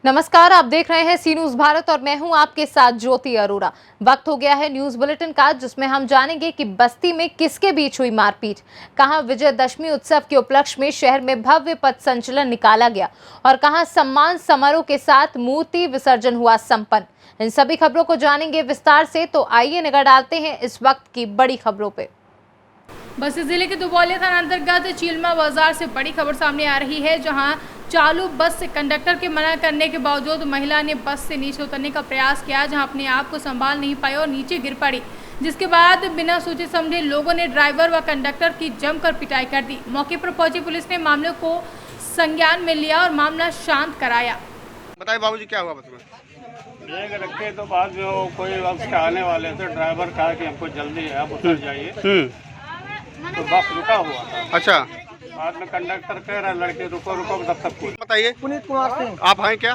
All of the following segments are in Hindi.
नमस्कार, आप देख रहे हैं सी न्यूज भारत और मैं हूं आपके साथ ज्योति अरोरा। वक्त हो गया है न्यूज बुलेटिन का, जिसमें हम जानेंगे कि बस्ती में किसके बीच हुई मारपीट, कहां विजयदशमी उत्सव के उपलक्ष्य में शहर में भव्य पथ संचलन निकाला गया और कहां सम्मान समारोह के साथ मूर्ति विसर्जन हुआ संपन्न। इन सभी खबरों को जानेंगे विस्तार से, तो आइए नजर डालते हैं इस वक्त की बड़ी खबरों पे। बस्ती जिले के दुबौलिया थाना अंतर्गत चीलमा बाजार से बड़ी खबर सामने आ रही है, जहां चालू बस से कंडक्टर के मना करने के बावजूद महिला ने बस से नीचे उतरने का प्रयास किया, जहां अपने आप को संभाल नहीं पाई और नीचे गिर पड़ी, जिसके बाद बिना सोचे समझे लोगों ने ड्राइवर व कंडक्टर की जमकर पिटाई कर दी। मौके पर पहुंची पुलिस ने मामले को संज्ञान में लिया और मामला शांत कराया। बताइए बाबूजी, क्या हुआ बस में? बैग रखे तो बाद में वो कोई बस के आने वाले थे, ड्राइवर कहा कि हमको जल्दी है, आप उतर जाइए। तो बस रुका हुआ था। अच्छा, बाद में कंडक्टर कह रहा लड़के रुको रुको, तब तक पूछ। बताइए। पुनीत कुमार सिंह, आप हैं क्या?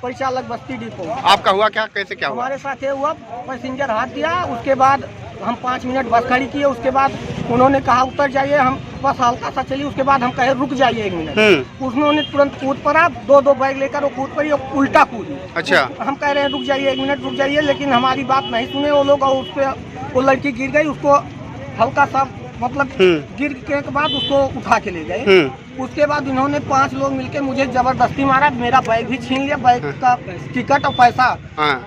परिचालक बस्ती डिपो। आपका हुआ क्या, कैसे क्या हुआ? हमारे साथ ये हुआ, पैसेंजर हाथ दिया, उसके बाद हम 5 मिनट बस खड़ी किए, उसके बाद उन्होंने कहा उतर जाइए, हम बस हल्का सा चली, उसके बाद हम कहे रुक जाइए 1 मिनट। उन्होंने तुरंत कूद पड़ा, 2 बैग लेकर वो कूद पड़ी और उल्टा कूदी। अच्छा, हम कह रहे हैं रुक जाइए 1 मिनट रुक जाइए, लेकिन हमारी बात नहीं सुने वो लोग और उस पर वो लड़की गिर गई, उसको हल्का सा मतलब गिर के बाद उसको उठा के ले गए। उसके बाद इन्होंने 5 लोग मिलके मुझे जबरदस्ती मारा, मेरा बैग भी छीन लिया, बैग का टिकट और पैसा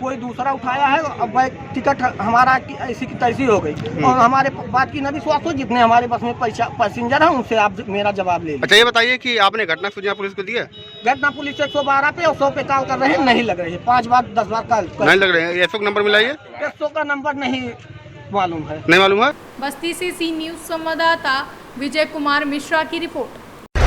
कोई दूसरा उठाया है और बैग टिकट हमारा ऐसी की तैसी हो गई। और हमारे बात की न विश्वास हो, जितने हमारे बस में पैसेंजर हैं उनसे आप मेरा जवाब ले लीजिए। अच्छा, ये बताइए कि आपने घटना सूचना पुलिस को दी है? घटना पुलिस 112 पे और 100 पे कॉल कर रहे हैं, नहीं लग रही है, 5 बार 10 बार कॉल नहीं लग रहे हैं। एसओ का नंबर मिलाइए। 100 का नंबर नहीं मालूम है। नहीं मालूम है। बस्ती से सी न्यूज संवाददाता विजय कुमार मिश्रा की रिपोर्ट।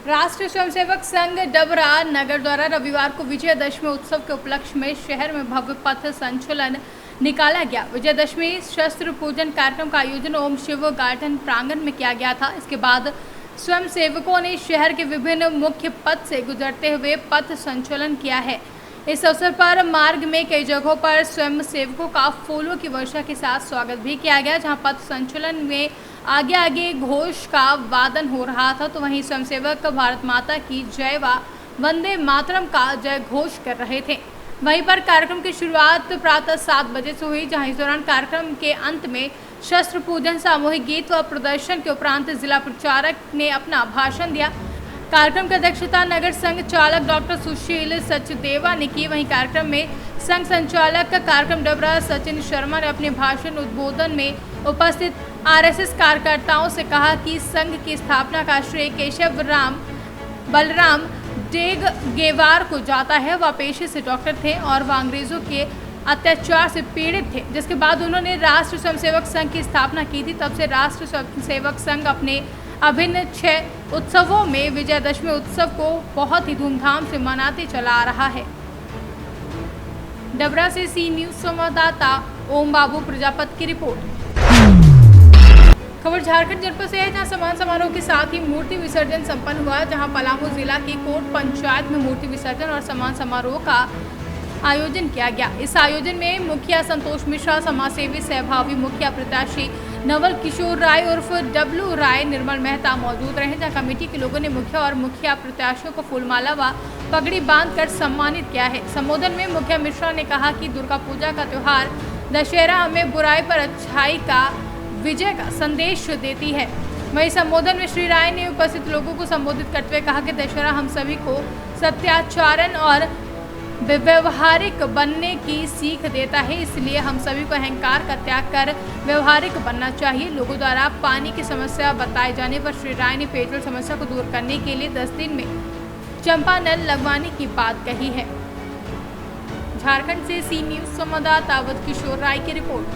राष्ट्रीय स्वयंसेवक संघ डबरा नगर द्वारा रविवार को विजयदशमी उत्सव के उपलक्ष्य में शहर में भव्य पथ संचलन निकाला गया। विजयदशमी शस्त्र पूजन कार्यक्रम का आयोजन ओम शिव गार्डन प्रांगण में किया गया था। इसके बाद स्वयंसेवकों ने शहर के विभिन्न मुख्य पथ से गुजरते हुए पथ संचलन किया है। इस अवसर पर मार्ग में कई जगहों पर स्वयं सेवकों का फूलों की वर्षा के साथ स्वागत भी किया गया, जहां पथ संचलन में आगे आगे घोष का वादन हो रहा था, तो वहीं स्वयंसेवक भारत माता की जय व वंदे मातरम का जय घोष कर रहे थे। वहीं पर कार्यक्रम की शुरुआत प्रातः 7 बजे से हुई, जहां इस दौरान कार्यक्रम के अंत में शस्त्र पूजन, सामूहिक गीत व प्रदर्शन के उपरांत जिला प्रचारक ने अपना भाषण दिया। कार्यक्रम की अध्यक्षता नगर संघ चालक डॉक्टर सुशील सचदेवा ने की। वहीं कार्यक्रम में संघ संचालक कार्यक्रम डबरा सचिन शर्मा ने अपने भाषण उद्बोधन में उपस्थित आरएसएस कार्यकर्ताओं से कहा कि संघ की स्थापना का श्रेय केशव राम बलराम डेगगेवार को जाता है। वह पेशे से डॉक्टर थे और वह अंग्रेजों के अत्याचार से पीड़ित थे, जिसके बाद उन्होंने राष्ट्रीय स्वयंसेवक संघ की स्थापना की थी। तब से राष्ट्रीय स्वयंसेवक संघ अपने अभिन्न 6 उत्सवों में विजयदशमी उत्सव को बहुत ही धूमधाम से मनाते चला आ रहा है। डबरा से सी न्यूज संवाददाता ओम बाबू प्रजापत की रिपोर्ट। खबर झारखंड जनपद से है, जहां सम्मान समारोह के साथ ही मूर्ति विसर्जन संपन्न हुआ, जहां पलामू जिला की कोट पंचायत में मूर्ति विसर्जन और सम्मान समारोह का आयोजन किया गया। इस आयोजन में मुखिया संतोष मिश्रा, समाजसेवी सहभावी मुखिया प्रत्याशी नवल किशोर राय उर्फ डब्लू राय, निर्मल मेहता मौजूद रहे, जहां कमेटी के लोगों ने मुखिया और मुखिया प्रत्याशियों को फूलमाला व पगड़ी बांधकर सम्मानित किया है। संबोधन में मुखिया मिश्रा ने कहा कि दुर्गा पूजा का त्योहार दशहरा हमें बुराई पर अच्छाई का विजय का संदेश देती है। वहीं संबोधन में श्री राय ने उपस्थित लोगों को संबोधित करते हुए कहा कि दशहरा हम सभी को सत्याचरण और व्यवहारिक बनने की सीख देता है, इसलिए हम सभी को अहंकार का त्याग कर व्यवहारिक बनना चाहिए। लोगों द्वारा पानी की समस्या बताए जाने पर श्री राय ने पेयजल समस्या को दूर करने के लिए 10 दिन में चंपा नल लगवाने की बात कही है। झारखंड से सी न्यूज संवाददाता अवध किशोर राय की रिपोर्ट।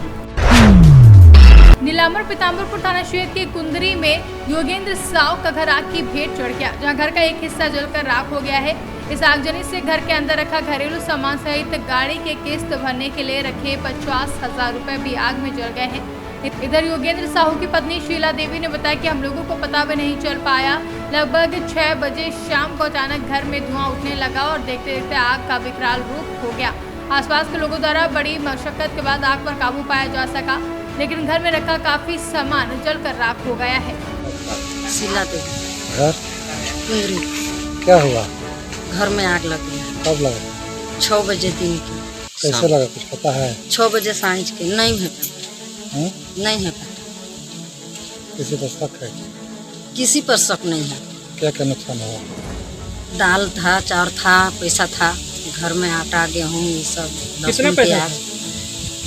नीलांबर पीताम्बरपुर थाना क्षेत्र के कुंदरी में योगेंद्र साव का घर आग की भेंट चढ़ गया, जहां घर का एक हिस्सा जलकर राख हो गया है। इस आगजनी से घर के अंदर रखा घरेलू सामान सहित गाड़ी के किस्त भरने के लिए रखे 50,000 रुपए भी आग में जल गए हैं। इधर योगेंद्र साहू की पत्नी शीला देवी ने बताया कि हम लोगों को पता भी नहीं चल पाया। लगभग 6 बजे शाम को अचानक घर में धुआं उठने लगा और देखते देखते आग का विकराल रूप हो गया। आसपास के लोगों द्वारा बड़ी मशक्कत के बाद आग पर काबू पाया जा सका, लेकिन घर में रखा काफी सामान जलकर राख हो गया है। शीला देवी घर क्या हुआ? घर में आग लग गया। कब लगा? 6 बजे दिन की। कैसे लगा कुछ पता है? 6 बजे सांझ के। नहीं है पता। नहीं है पता। किसी पर शक है? किसी पर शक नहीं है। क्या क्या नुकसान हुआ? दाल था, चाउर था, पैसा था, घर में आटा गेहूँ ये सब। कितना पैसा था?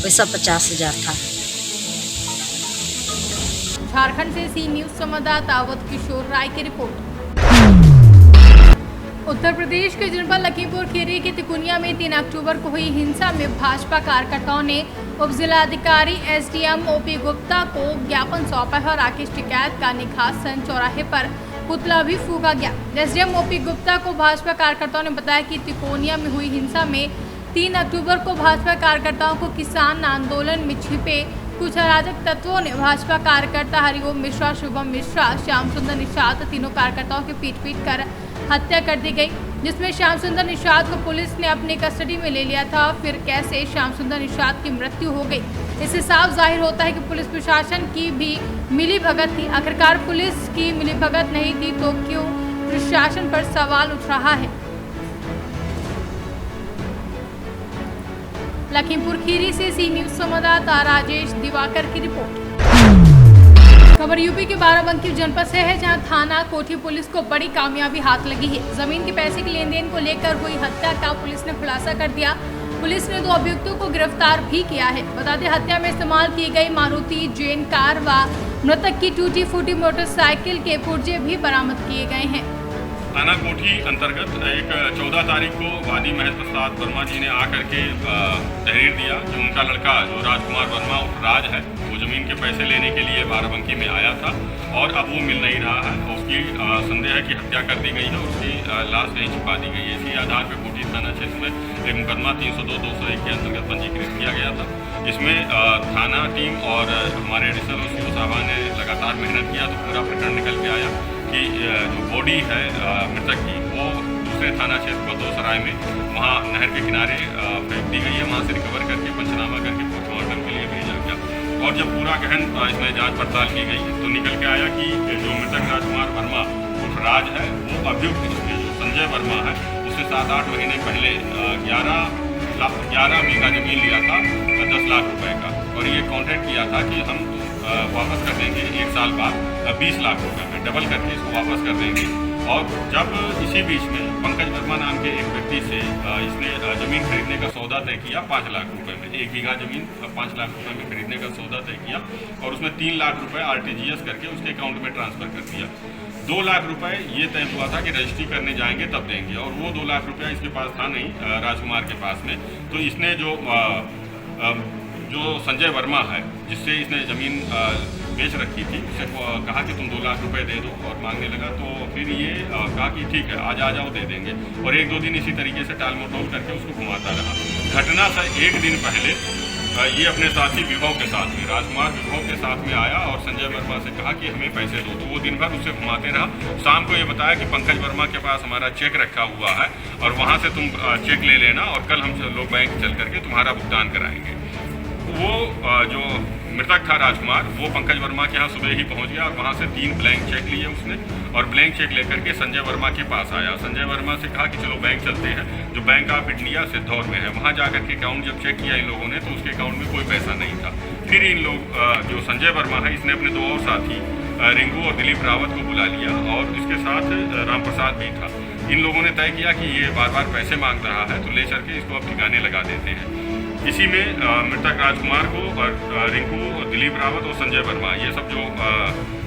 पैसा 50,000 था। झारखंड से सी न्यूज संवाददाता अवध किशोर राय की रिपोर्ट। उत्तर प्रदेश के जनपद लखीमपुर खीरी के तिकुनिया में 3 अक्टूबर को हुई हिंसा में भाजपा कार्यकर्ताओं ने उप जिलाधिकारी एसडीएम ओपी गुप्ता को ज्ञापन सौंपा है और राकेश टिकैत का निघासन चौराहे पर पुतला भी फूंका गया। एसडीएम ओपी गुप्ता को भाजपा कार्यकर्ताओं ने बताया कि तिकोनिया में हुई हिंसा में 3 अक्टूबर को भाजपा कार्यकर्ताओं को किसान आंदोलन में छिपे कुछ अराजक तत्वों ने भाजपा कार्यकर्ता हरिओम मिश्रा, शुभम मिश्रा, श्याम सुंदर निषाद तीनों कार्यकर्ताओं की पीट कर हत्या कर दी गई, जिसमें श्याम सुंदर निषाद को पुलिस ने अपनी कस्टडी में ले लिया था। फिर कैसे श्याम सुंदर निषाद की मृत्यु हो गई, इससे साफ जाहिर होता है कि पुलिस प्रशासन की भी मिलीभगत थी। आखिरकार पुलिस की मिलीभगत नहीं थी तो क्यों प्रशासन पर सवाल उठ रहा है। लखीमपुर खीरी से सी न्यूज संवाददाता राजेश दिवाकर की रिपोर्ट। खबर यूपी के बाराबंकी जनपद से है, जहां थाना कोठी पुलिस को बड़ी कामयाबी हाथ लगी है। जमीन के पैसे के लेन देन को लेकर हुई हत्या का पुलिस ने खुलासा कर दिया। पुलिस ने 2 अभियुक्तों को गिरफ्तार भी किया है। बता दें, हत्या में इस्तेमाल की गई मारुति जेन कार व मृतक की टूटी फूटी मोटरसाइकिल के पुर्जे भी बरामद किए गए हैं। थाना कोठी अंतर्गत एक 14 तारीख को वादी महेश प्रसाद वर्मा जी ने आकर के तहरीर दिया कि उनका लड़का जो राजकुमार वर्मा उर्फ राज है, वो ज़मीन के पैसे लेने के लिए बाराबंकी में आया था और अब वो मिल नहीं रहा है। उसकी संदेह है कि हत्या कर दी गई है, उसकी लाश नहीं छिपा दी गई है। इसी आधार पर कोठी थाना क्षेत्र में एक मुकदमा 302/201 के अंतर्गत पंजीकृत किया गया था। इसमें थाना टीम और हमारे एडिशनल ओसीओ साहबा ने लगातार मेहनत किया तो पूरा प्रकरण निकल के आया कि जो बॉडी है मृतक की वो दूसरे थाना क्षेत्र बलदोसराय में वहाँ नहर के किनारे फेंक दी गई है। वहाँ से रिकवर करके पंचनामा करके पोस्टमार्टम के लिए भेजा गया और जब पूरा गहन इसमें जांच पड़ताल की गई तो निकल के आया कि जो मृतक राजकुमार वर्मा उर्फ राज है वो अभियुक्त इसमें जो संजय वर्मा है उससे 7-8 महीने पहले 11 बीघा जमीन लिया था 10 लाख रुपए का और ये कॉन्ट्रैक्ट किया था कि हम वापस कर देंगे 1 साल बाद 20 लाख रुपए में डबल करके इसको वापस कर देंगे। और जब इसी बीच में पंकज वर्मा नाम के एक व्यक्ति से इसने ज़मीन खरीदने का सौदा तय किया 5 लाख रुपए में। 1 बीघा ज़मीन 5 लाख रुपए में खरीदने का सौदा तय किया और उसमें 3 लाख रुपए RTGS करके उसके अकाउंट में ट्रांसफ़र कर दिया। 2 लाख रुपए ये तय हुआ था कि रजिस्ट्री करने जाएंगे तब देंगे और वो 2 लाख रुपया इसके पास था नहीं राजकुमार के पास में। तो इसने जो संजय वर्मा है जिससे इसने ज़मीन बेच रखी थी उसे कहा कि तुम 2 लाख रुपए दे दो और मांगने लगा तो फिर ये कहा कि ठीक है आज आ जाओ दे देंगे और 1-2 दिन इसी तरीके से टाल मटोल करके उसको घुमाता रहा। घटना से 1 दिन पहले ये अपने साथी विभव के साथ में राजकुमार विभव के साथ में आया और संजय वर्मा से कहा कि हमें पैसे दो तो वो दिन भर उसे घुमाते रहा। शाम को ये बताया कि पंकज वर्मा के पास हमारा चेक रखा हुआ है और वहाँ से तुम चेक ले लेना और कल हम लोग बैंक चल करके तुम्हारा भुगतान कराएंगे। वो जो मृतक था राजकुमार वो पंकज वर्मा के यहाँ सुबह ही पहुँच गया और वहाँ से 3 ब्लैंक चेक लिए उसने और ब्लैंक चेक लेकर के संजय वर्मा के पास आया। संजय वर्मा से कहा कि चलो बैंक चलते हैं। जो बैंक ऑफ इंडिया सिद्धौर में है वहाँ जाकर के अकाउंट जब चेक किया इन लोगों ने तो उसके अकाउंट में कोई पैसा नहीं था। फिर इन लोग जो संजय वर्मा है इसने अपने 2 और साथी रिंकू और दिलीप रावत को बुला लिया और इसके साथ राम प्रसाद भी था। इन लोगों ने तय किया कि ये बार बार पैसे मांग रहा है तो ले चल के इसको अब ठिकाने लगा देते हैं। इसी में मृतक राजकुमार को और रिंकू और दिलीप रावत और संजय वर्मा ये सब जो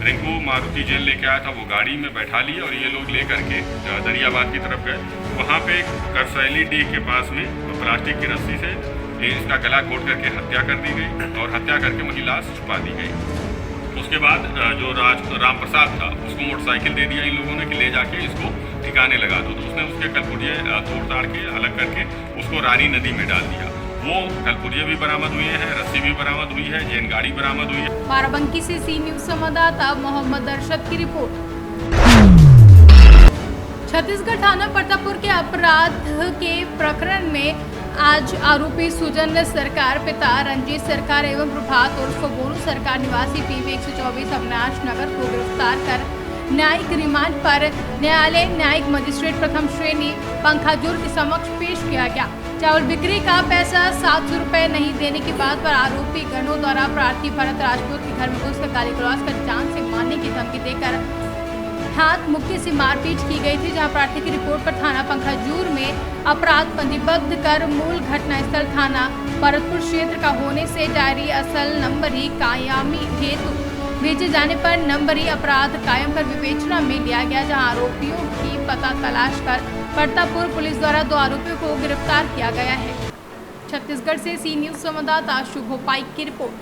रिंकू मारुति जेल लेके आया था वो गाड़ी में बैठा लिए और ये लोग ले करके दरियाबाद की तरफ गए। वहाँ पे करसैली डी के पास में प्लास्टिक की रस्सी से इसका गला घोट करके हत्या कर दी गई और हत्या करके वही लाश छुपा दी गई। उसके बाद जो राम प्रसाद था उसको मोटरसाइकिल दे दिया इन लोगों ने कि ले जाके इसको ठिकाने लगा दो तो उसने उसके कलपुर्जे तोड़ ताड़ के अलग करके उसको रानी नदी में डाल दिया। वो कलपुर्जे भी बरामद हुए हैं, रस्सी भी बरामद हुई है, जैन गाड़ी बरामद हुई है। बाराबंकी से सी न्यूज संवाददाता मोहम्मद अरशद की रिपोर्ट। छत्तीसगढ़ थाना प्रतापपुर के अपराध के प्रकरण में आज आरोपी सुजन सरकार पिता रंजीत सरकार एवं प्रभात उर्फ बोरू सरकार निवासी PV 124 अविनाश नगर को गिरफ्तार कर न्यायिक रिमांड पर न्यायालय न्यायिक मजिस्ट्रेट प्रथम श्रेणी पंखाजूर के समक्ष पेश किया गया। चावल बिक्री का पैसा 700 रुपए नहीं देने की बात पर आरोपी गणों द्वारा प्रार्थी भरत राजपूत के घर में घुसकर गाली गलौज कर जान से मारने की धमकी देकर हाथ मुक्के से मारपीट की गई थी, जहां प्रार्थी की रिपोर्ट पर थाना पंखाजूर में अपराध पंजीबद्ध कर मूल घटनास्थल थाना भरतपुर क्षेत्र का होने से डायरी असल नंबरी कायमी हेतु भेजे जाने पर नंबरी अपराध कायम कर विवेचना में लिया गया, जहां आरोपियों की पता तलाश कर परतापुर पुलिस द्वारा 2 आरोपियों को गिरफ्तार किया गया है। छत्तीसगढ़ से सी न्यूज संवाददाता शुभ पाइक की रिपोर्ट।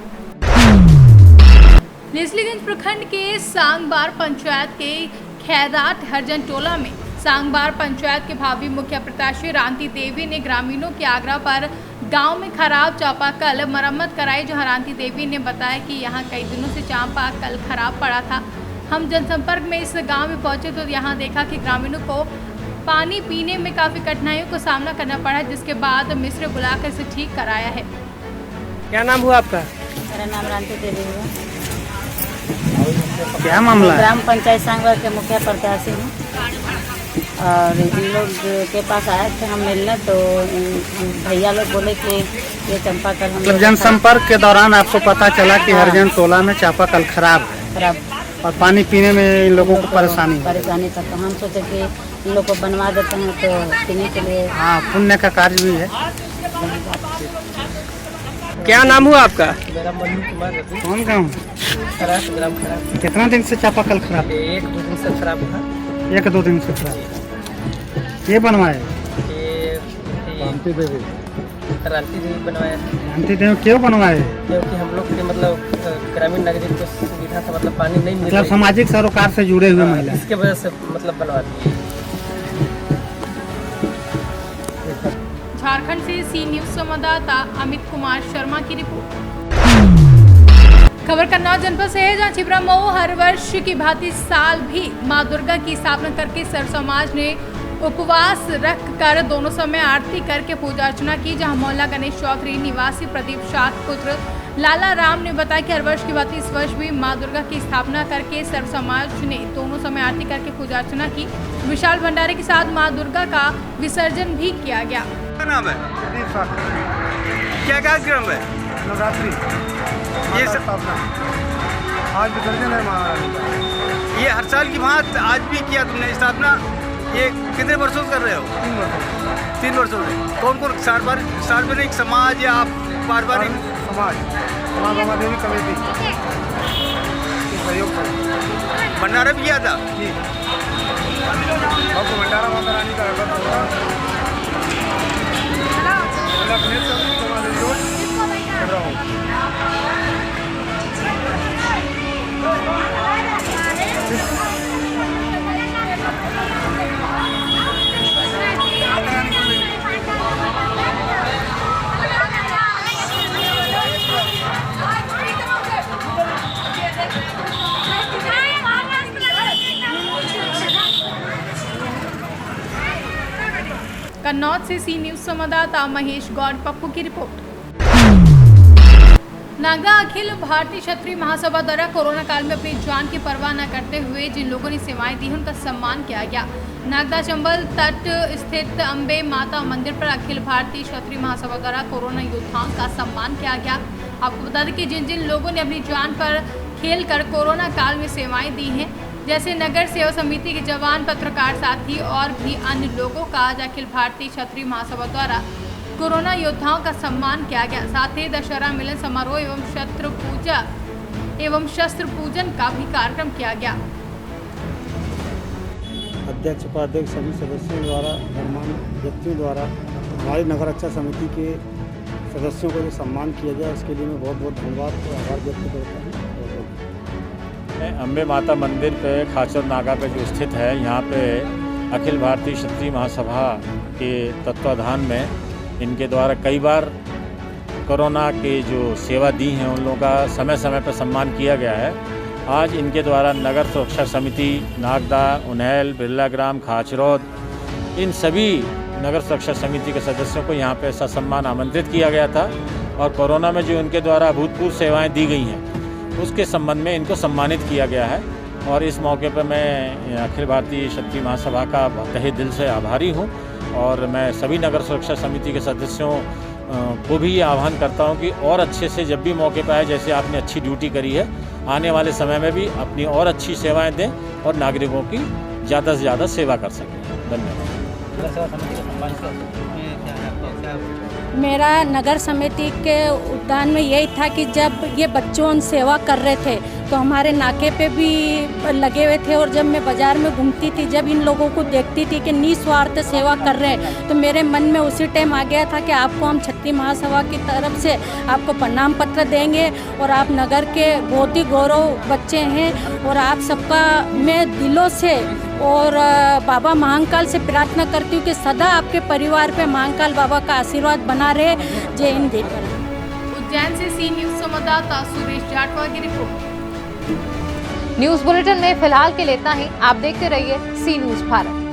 निचलीगंज प्रखंड के सांगबार पंचायत के खैराट हरजन टोला में सांगबार पंचायत के भावी मुखिया प्रत्याशी रांती देवी ने ग्रामीणों के आग्रह पर गांव में खराब चापाकल मरम्मत कराई, जहां रांती देवी ने बताया कि यहां कई दिनों से चापाकल खराब पड़ा था। हम जनसंपर्क में इस गांव में पहुंचे तो यहां देखा कि ग्रामीणों को पानी पीने में काफी कठिनाइयों का सामना करना पड़ा, जिसके बाद मिस्त्री बुलाकर इसे ठीक कराया है। क्या नाम हुआ आपका? मेरा नाम रांती देवी है। क्या मामला है? ग्राम पंचायत सांगवार के मुखिया प्रत्याशी हूँ और इन लोग के पास आए थे हम मिलने, तो भैया लोग बोले कि ये चापाकल मतलब जनसंपर्क के दौरान आपको पता चला कि हरजन टोला में चापाकल खराब है और पानी पीने में इन लोगों को परेशानी था, तो हम सोचे कि इन लोग को बनवा देते हैं तो पीने के लिए। हाँ, पुण्य का कार्य भी है। क्या नाम हुआ आपका? मेरा मनु कुमार। कौन गाँव? ग्राम खराब। कितना दिन से चापाकल खराब? 1-2 दिन से खराब था। 1-2 दिन से खराब। ये बनवाए? रांती देवी बनवाया। रांती देवी क्यों बनवाए? क्योंकि हम लोग के मतलब ग्रामीण नागरिक को सुविधा था, मतलब पानी नहीं मिल मतलब सामाजिक सरोकार से जुड़े हुए महिला, इसके वजह से मतलब बनवा दिए। झारखंड से सी न्यूज संवाददाता अमित कुमार शर्मा की रिपोर्ट। खबर कन्नौज जनपद से है, जहां छिबरा मऊ हर वर्ष की भांति साल भी मां दुर्गा की स्थापना करके सर्व समाज ने उपवास रख कर दोनों समय आरती करके पूजा अर्चना की, जहां मोहल्ला गणेश चौधरी निवासी प्रदीप शाह पुत्र लाला राम ने बताया कि हर वर्ष की भांति इस वर्ष भी मां दुर्गा की स्थापना करके सर्व समाज ने दोनों समय आरती करके पूजा अर्चना की। विशाल भंडारे के साथ मां दुर्गा का विसर्जन भी किया गया। क्या नाम है? क्या कार्यक्रम है? नवरात्रि। ये स्थापना आज विसर्जन है महाराज का। ये हर साल की भांति आज भी किया तुमने स्थापना। ये कितने वर्षों से कर रहे हो? 3 वर्षों में। कौन कौन सार्वजनिक समाज या आप पारिवारिक समाज देवी कमेटी सहयोग कर भंडारा भी किया था? जी, आपको भंडारा माता रानी का रखा होगा। कन्नौज से सी न्यूज संवाददाता महेश गौड़ पप्पू की रिपोर्ट। नागदा अखिल भारतीय क्षत्रिय महासभा द्वारा कोरोना काल में अपनी जान की परवाह न करते हुए जिन लोगों ने सेवाएं दी उनका सम्मान किया गया। नागदा चंबल तट स्थित अम्बे माता मंदिर पर अखिल भारतीय क्षत्रिय महासभा द्वारा कोरोना योद्धाओं का सम्मान किया गया। आपको बता दें कि जिन जिन लोगों ने अपनी जान पर खेल कर कोरोना काल में सेवाएं दी हैं, जैसे नगर सेवा समिति के जवान, पत्रकार साथी और भी अन्य लोगों का आज अखिल भारतीय क्षत्रिय महासभा द्वारा कोरोना योद्धाओं का सम्मान किया गया। साथ ही दशहरा मिलन समारोह एवं शस्त्र पूजन का भी कार्यक्रम किया गया। अध्यक्ष उपाध्यक्ष सभी सदस्यों द्वारा, गणमान्य व्यक्तियों द्वारा हमारी नगर रक्षा समिति के सदस्यों को जो सम्मान किया गया, उसके लिए मैं बहुत बहुत धन्यवाद और आभार व्यक्त करता हूँ। अम्बे माता मंदिर पे खाचर नागा पे जो स्थित है, यहाँ पे अखिल भारतीय क्षत्रिय महासभा के तत्वाधान में इनके द्वारा कई बार कोरोना के जो सेवा दी हैं उन लोगों का समय समय पर सम्मान किया गया है। आज इनके द्वारा नगर सुरक्षा समिति नागदा, उन्हैल, बिरला ग्राम, खाचरौद, इन सभी नगर सुरक्षा समिति के सदस्यों को यहाँ पे ऐसा सम्मान आमंत्रित किया गया था और कोरोना में जो इनके द्वारा अभूतपूर्व सेवाएं दी गई हैं उसके संबंध में इनको सम्मानित किया गया है। और इस मौके पर मैं अखिल भारतीय क्षत्रिय महासभा का तहे दिल से आभारी हूँ और मैं सभी नगर सुरक्षा समिति के सदस्यों को भी ये आह्वान करता हूँ कि और अच्छे से जब भी मौके पर आए, जैसे आपने अच्छी ड्यूटी करी है, आने वाले समय में भी अपनी और अच्छी सेवाएं दें और नागरिकों की ज़्यादा से ज़्यादा सेवा कर सकें। धन्यवाद। मेरा नगर समिति के उद्यान में यही था कि जब ये बच्चों सेवा कर रहे थे तो हमारे नाके पे भी लगे हुए थे और जब मैं बाज़ार में घूमती थी, जब इन लोगों को देखती थी कि निस्वार्थ सेवा कर रहे हैं, तो मेरे मन में उसी टाइम आ गया था कि आपको हम क्षत्रिय महासभा की तरफ से आपको प्रणाम पत्र देंगे और आप नगर के बहुत ही गौरव बच्चे हैं और आप सबका मैं दिलों से और बाबा महाकाल से प्रार्थना करती हूँ कि सदा आपके परिवार पे महाकाल बाबा का आशीर्वाद बना रहे। जय हिंद जय भारत। उज्जैन से सी न्यूज़ संवाददाता सुरेश जाटवा की रिपोर्ट। न्यूज बुलेटिन में फिलहाल के लिए इतना ही। आप देखते रहिए सी न्यूज भारत।